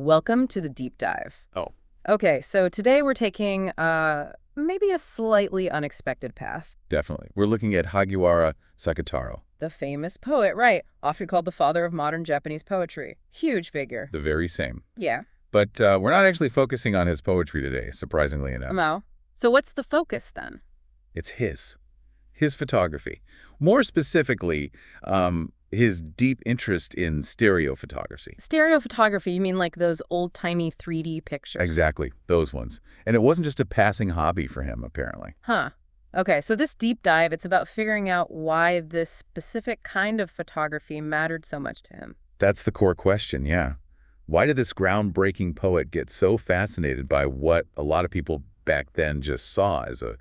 Welcome to the deep dive. Oh, Okay, so today we're taking maybe a slightly unexpected path. definitely. We're looking at Hagiwara Sakutaro, The famous poet, right, often called the father of modern Japanese poetry. Huge figure. the very same. Yeah. But we're not actually focusing on his poetry today, surprisingly enough. No. So what's the focus then? It's his photography. More specifically, his deep interest in stereo photography. Stereo photography, you mean like those old-timey 3D pictures? Exactly, those ones. And it wasn't just a passing hobby for him, apparently. Huh. Okay, so this deep dive, it's about figuring out why this specific kind of photography mattered so much to him. That's the core question, yeah. Why did this groundbreaking poet get so fascinated by what a lot of people back then just saw as a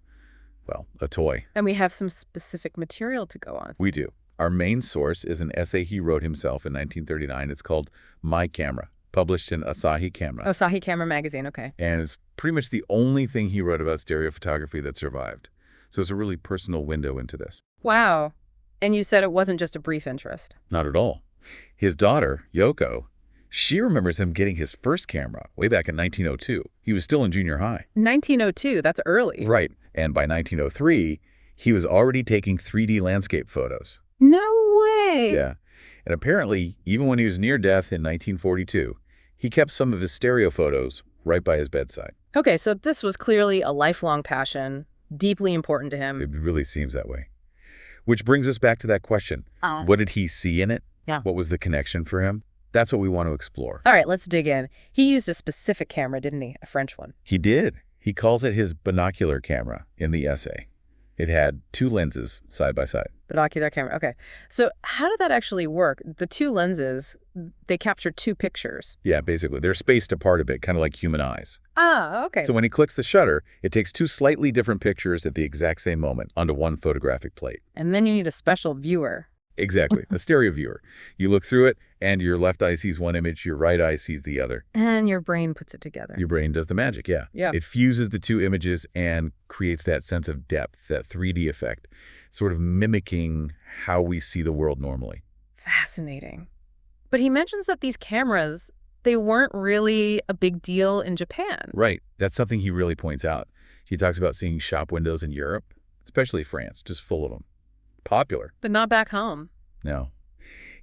toy? And we have some specific material to go on. We do. Our main source is an essay he wrote himself in 1939. It's called My Camera, published in Asahi Camera. Asahi Camera magazine, okay. And it's pretty much the only thing he wrote about stereo photography that survived. So it's a really personal window into this. Wow. And you said it wasn't just a brief interest. Not at all. His daughter, Yoko, she remembers him getting his first camera way back in 1902. He was still in junior high. 1902, that's early. Right. And by 1903, he was already taking 3D landscape photos. No way. Yeah. And apparently, even when he was near death in 1942, he kept some of his stereo photos right by his bedside. Okay, so this was clearly a lifelong passion, deeply important to him. It really seems that way. Which brings us back to that question. What did he see in it? Yeah. What was the connection for him? That's what we want to explore. All right, let's dig in. He used a specific camera, didn't he? A French one. He did. He calls it his binocular camera in the essay. It had two lenses side by side. Binocular camera, okay. So how did that actually work? The two lenses, they captured two pictures. Yeah, basically. They're spaced apart a bit, kind of like human eyes. Ah, okay. So when he clicks the shutter, it takes two slightly different pictures at the exact same moment onto one photographic plate. And then you need a special viewer. Exactly, a stereo viewer. You look through it, and your left eye sees one image, your right eye sees the other. And your brain puts it together. Your brain does the magic, yeah. Yeah. It fuses the two images and creates that sense of depth, that 3D effect, sort of mimicking how we see the world normally. Fascinating. But he mentions that these cameras, they weren't really a big deal in Japan. Right. That's something he really points out. He talks about seeing shop windows in Europe, especially France, just full of them. Popular. But not back home. No.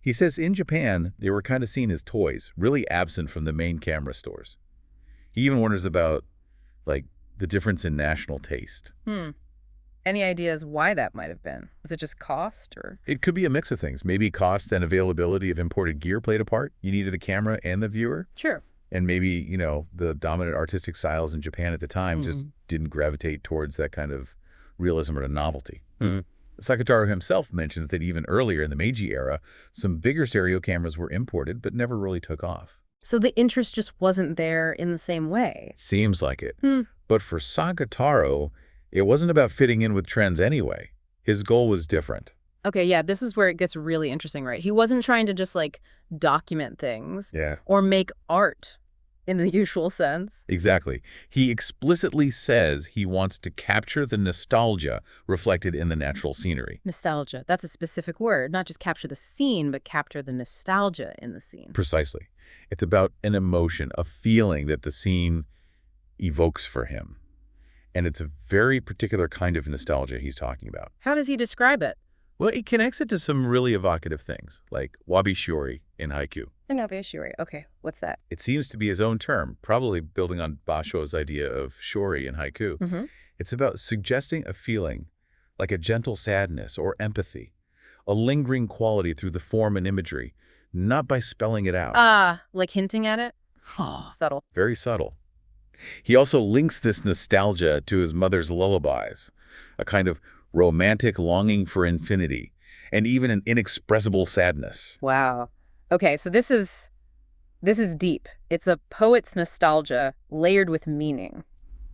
He says in Japan, they were kind of seen as toys, really absent from the main camera stores. He even wonders about, the difference in national taste. Any ideas why that might have been? Was it just cost or? It could be a mix of things. Maybe cost and availability of imported gear played a part. You needed a camera and the viewer. Sure. And maybe, the dominant artistic styles in Japan at the time just didn't gravitate towards that kind of realism or the novelty. Sakutaro himself mentions that even earlier in the Meiji era, some bigger stereo cameras were imported but never really took off. So the interest just wasn't there in the same way. Seems like it. But for Sakutaro, it wasn't about fitting in with trends anyway. His goal was different. Okay, yeah, this is where it gets really interesting, right? He wasn't trying to just document things or make art in the usual sense. Exactly. He explicitly says he wants to capture the nostalgia reflected in the natural scenery. Nostalgia, that's a specific word. Not just capture the scene, but capture the nostalgia in the scene. Precisely. It's about an emotion, a feeling that the scene evokes for him. And it's a very particular kind of nostalgia he's talking about. How does he describe it? Well, he connects it to some really evocative things, like wabi-shiori in haiku. Wabi-shiori. Okay, what's that? It seems to be his own term, probably building on Basho's idea of shori in haiku. It's about suggesting a feeling, like a gentle sadness or empathy, a lingering quality through the form and imagery, not by spelling it out. Like hinting at it? Subtle. Very subtle. He also links this nostalgia to his mother's lullabies, a kind of romantic longing for infinity, and even an inexpressible sadness. Wow. Okay, so this is deep. It's a poet's nostalgia layered with meaning.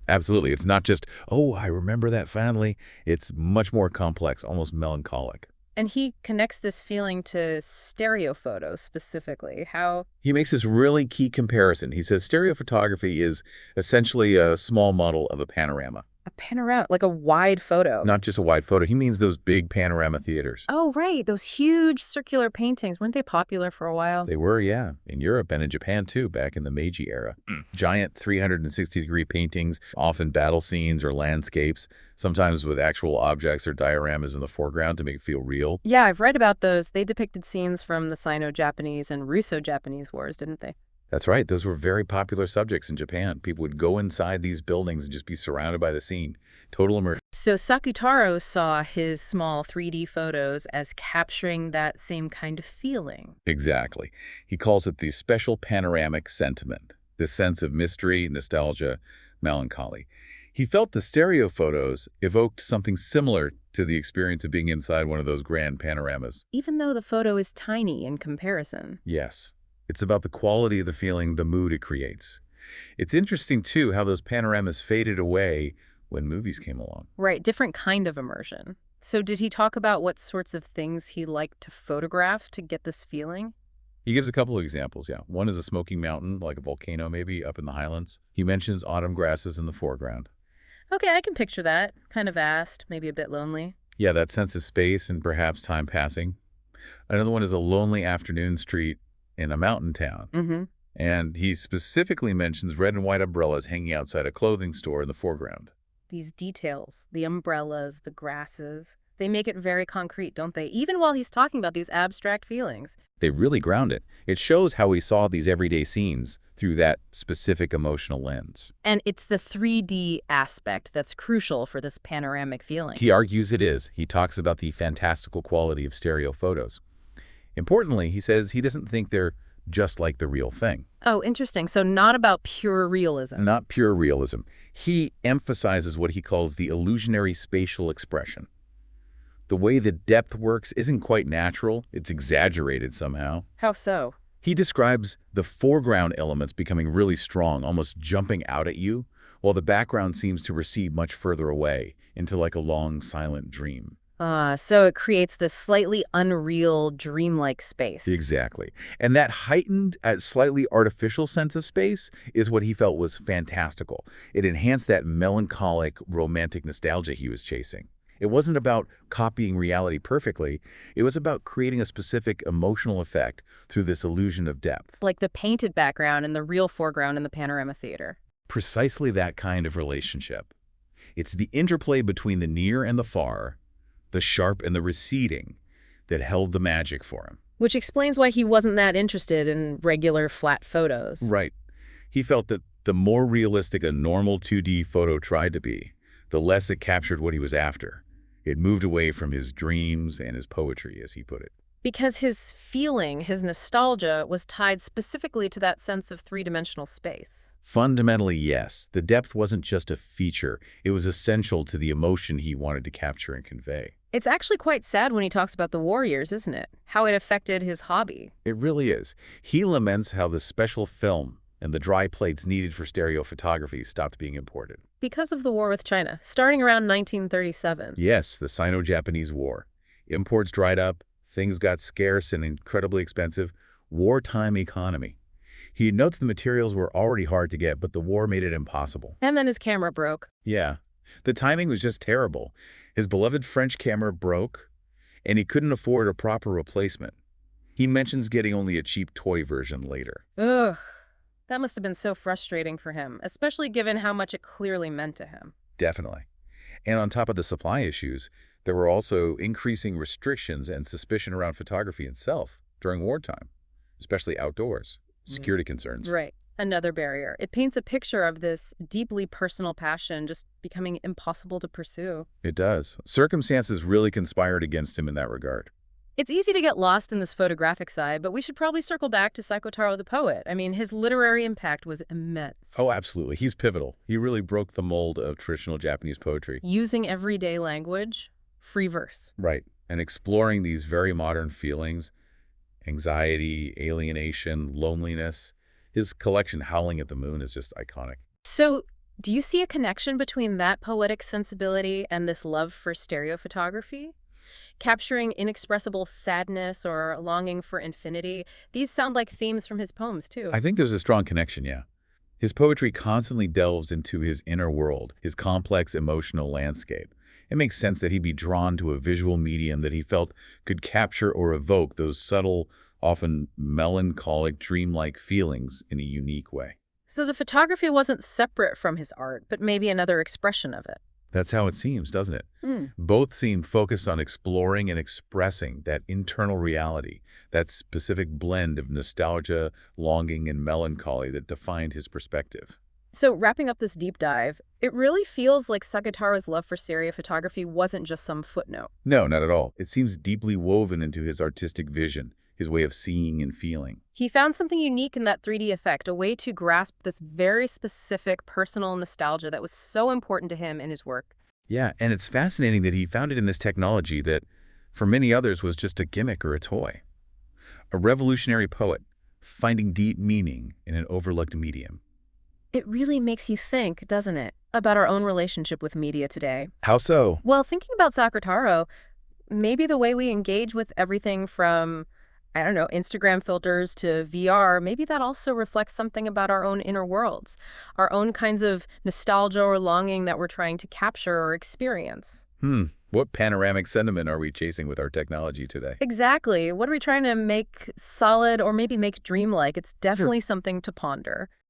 Absolutely. It's not just, oh, I remember that fondly. It's much more complex, almost melancholic. And he connects this feeling to stereo photos specifically. How? He makes this really key comparison. He says stereo photography is essentially a small model of a panorama. A panorama, like a wide photo. Not just a wide photo. He means those big panorama theaters. Oh, right. Those huge circular paintings. Weren't they popular for a while? They were, yeah. In Europe and in Japan, too, back in the Meiji era. Giant 360-degree paintings, often battle scenes or landscapes, sometimes with actual objects or dioramas in the foreground to make it feel real. Yeah, I've read about those. They depicted scenes from the Sino-Japanese and Russo-Japanese wars, didn't they? That's right. Those were very popular subjects in Japan. People would go inside these buildings and just be surrounded by the scene. Total immersion. So Sakutaro saw his small 3D photos as capturing that same kind of feeling. Exactly. He calls it the special panoramic sentiment, this sense of mystery, nostalgia, melancholy. He felt the stereo photos evoked something similar to the experience of being inside one of those grand panoramas. Even though the photo is tiny in comparison. Yes. It's about the quality of the feeling, the mood it creates. It's interesting, too, how those panoramas faded away when movies came along. Right, different kind of immersion. So did he talk about what sorts of things he liked to photograph to get this feeling? He gives a couple of examples, yeah. One is a smoking mountain, like a volcano maybe, up in the highlands. He mentions autumn grasses in the foreground. Okay, I can picture that. Kind of vast, maybe a bit lonely. Yeah, that sense of space and perhaps time passing. Another one is a lonely afternoon street in a mountain town. Mm-hmm. And he specifically mentions red and white umbrellas hanging outside a clothing store in the foreground. These details, the umbrellas, the grasses, they make it very concrete, don't they? Even while he's talking about these abstract feelings. They really ground it. It shows how he saw these everyday scenes through that specific emotional lens. And it's the 3D aspect that's crucial for this panoramic feeling. He argues it is. He talks about the fantastical quality of stereo photos. Importantly, he says he doesn't think they're just like the real thing. Oh, interesting. So not about pure realism. Not pure realism. He emphasizes what he calls the illusionary spatial expression. The way the depth works isn't quite natural. It's exaggerated somehow. How so? He describes the foreground elements becoming really strong, almost jumping out at you, while the background seems to recede much further away into like a long, silent dream. So it creates this slightly unreal, dreamlike space. Exactly. And that heightened, slightly artificial sense of space is what he felt was fantastical. It enhanced that melancholic, romantic nostalgia he was chasing. It wasn't about copying reality perfectly. It was about creating a specific emotional effect through this illusion of depth. Like the painted background and the real foreground in the panorama theater. Precisely that kind of relationship. It's the interplay between the near and the far, the sharp and the receding, that held the magic for him. Which explains why he wasn't that interested in regular flat photos. Right. He felt that the more realistic a normal 2D photo tried to be, the less it captured what he was after. It moved away from his dreams and his poetry, as he put it. Because his feeling, his nostalgia, was tied specifically to that sense of three-dimensional space. Fundamentally, yes. The depth wasn't just a feature. It was essential to the emotion he wanted to capture and convey. It's actually quite sad when he talks about the war years, isn't it? How it affected his hobby. It really is. He laments how the special film and the dry plates needed for stereo photography stopped being imported. Because of the war with China, starting around 1937. Yes, the Sino-Japanese War. Imports dried up, things got scarce and incredibly expensive. Wartime economy. He notes the materials were already hard to get, but the war made it impossible. And then his camera broke. Yeah. The timing was just terrible. His beloved French camera broke, and he couldn't afford a proper replacement. He mentions getting only a cheap toy version later. Ugh. That must have been so frustrating for him, especially given how much it clearly meant to him. Definitely. And on top of the supply issues, there were also increasing restrictions and suspicion around photography itself during wartime, especially outdoors. Security concerns. Right. Another barrier. It paints a picture of this deeply personal passion just becoming impossible to pursue. It does. Circumstances really conspired against him in that regard. It's easy to get lost in this photographic side, but we should probably circle back to Sakutaro the poet. I mean, his literary impact was immense. Oh, absolutely. He's pivotal. He really broke the mold of traditional Japanese poetry. Using everyday language, free verse. Right. And exploring these very modern feelings, anxiety, alienation, loneliness. His collection, Howling at the Moon, is just iconic. So, do you see a connection between that poetic sensibility and this love for stereo photography? Capturing inexpressible sadness or longing for infinity, these sound like themes from his poems, too. I think there's a strong connection, yeah. His poetry constantly delves into his inner world, his complex emotional landscape. It makes sense that he'd be drawn to a visual medium that he felt could capture or evoke those subtle, often melancholic, dreamlike feelings in a unique way. So the photography wasn't separate from his art, but maybe another expression of it. That's how it seems, doesn't it? Hmm. Both seem focused on exploring and expressing that internal reality, that specific blend of nostalgia, longing, and melancholy that defined his perspective. So wrapping up this deep dive, it really feels like Sakutaro's love for stereophotography wasn't just some footnote. No, not at all. It seems deeply woven into his artistic vision, his way of seeing and feeling. He found something unique in that 3D effect, a way to grasp this very specific personal nostalgia that was so important to him in his work. Yeah, and it's fascinating that he found it in this technology that, for many others, was just a gimmick or a toy. A revolutionary poet, finding deep meaning in an overlooked medium. It really makes you think, doesn't it, about our own relationship with media today. How so? Well, thinking about Sakutaro, maybe the way we engage with everything from, I don't know, Instagram filters to VR, maybe that also reflects something about our own inner worlds, our own kinds of nostalgia or longing that we're trying to capture or experience. What panoramic sentiment are we chasing with our technology today? Exactly. What are we trying to make solid or maybe make dreamlike? It's definitely something to ponder.